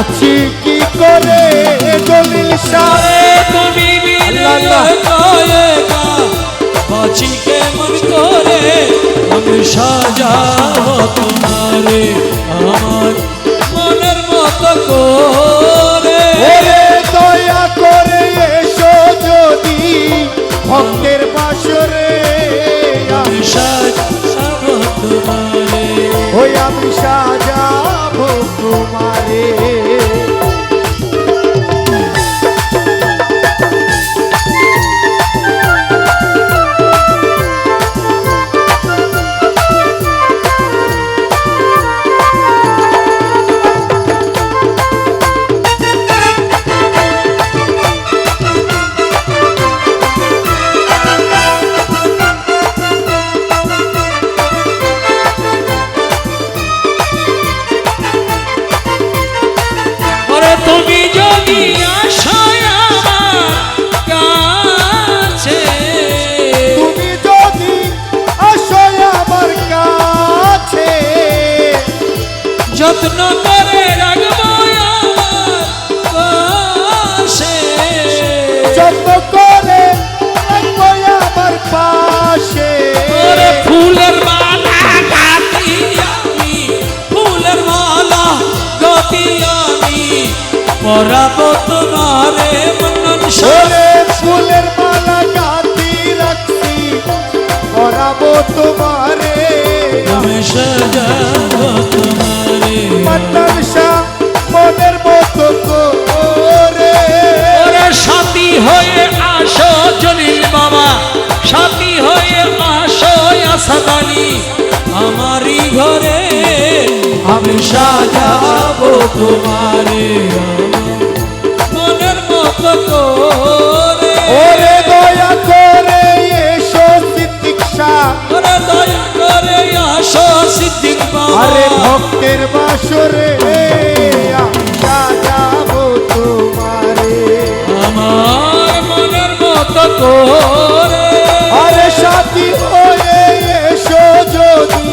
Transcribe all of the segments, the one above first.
আছি কি করে জলিল শাহ তুমি বাঁচি কেমন করে আমি সাজাবো তোমারে আমার মনের মতো করে। দয়া করে এসো যদি ভক্তের বাসরে আমি সাজাবো তোমারে ওই আমি সাজাবো তোমারে। তুমি যদি আসো আমার কাছে, তুমি যদি আসো আমার কাছে যত্ন করে রাখবো আমার পাশে, যত্ন করে রাখবো আমার পাশে। ফুলের মালা গাঁথি আমি, ফুলের মালা গাঁথি আমি পরাবো তোমারে মনন সরে ফুলের মালা গাঁথি রাখছি পরাবো তোমারে আমি সাজাবো তোমারে মনন শাহ মনের মতো করে। ওরে সাথী হয়ে আসো জলিল বাবা, সাথী হয়ে আসো আসাদ আলী আমারই ঘরে আমি সাজাবো তোমারে মনের মতো করে। ওরে দয়া করে এসো সিদ্দিক শাহ, ওরে দয়া করে আসো সিদ্দিক বাবা, আরে ভক্তের বাসরে আমি সাজাবো তোমারে আমার মনের মতো করে। আরে সাথী হয়ে এসো যদি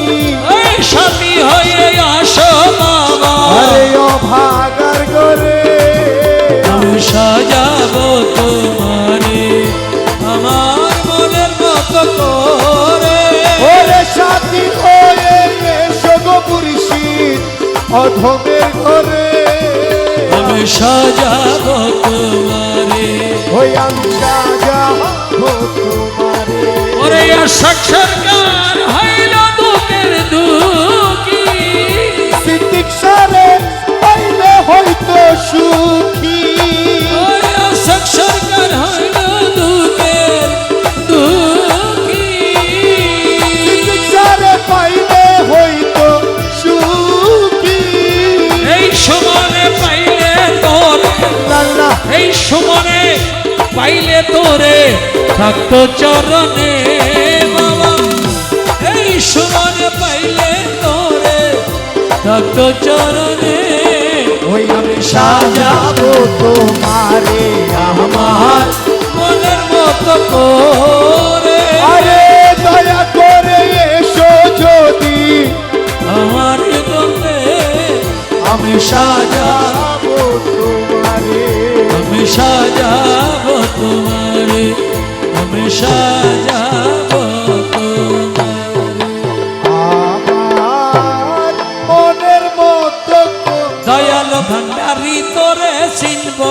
ওই সাথী হয়ে আসো বাবা, আরে অভাগার ঘরে আমি সাজাবো তোমারে আমার মনের মতো করে। ওরে সাথী হয়ে এসো গো মুর্শিদ অধমের ঘরে আমি সাজাবো তোমারে ওই আমি সাজাবো তোমারে। ওরে আশাক সরকার হইল দুঃখের দুঃখী, সিদ্দিক সারে পাইলে হয়তো সুখী, ওরে আশাক সরকার হইল দুঃখের দুঃখী, সিদ্দিক সারে পাইলে হয়তো সুখী। এই সমানে পাইলে তোরে, লাল্লা এই সমানে পাইলে তোরে থাকতো চরণে বাবা, এই সমানে পাইলে তোরে থাকতো চরণে ওই আমি সাজাবো তোমারে আমার মনের মতো করে। আরে দয়া করে এসো যদি আমার হৃদয়ে আমি সাজাবো তোমারে আমি সাজাবো তোমারে আমি সাজাবো তোমারে আমার মনের মতো দয়াল ভান্ডারি তোরে চিনব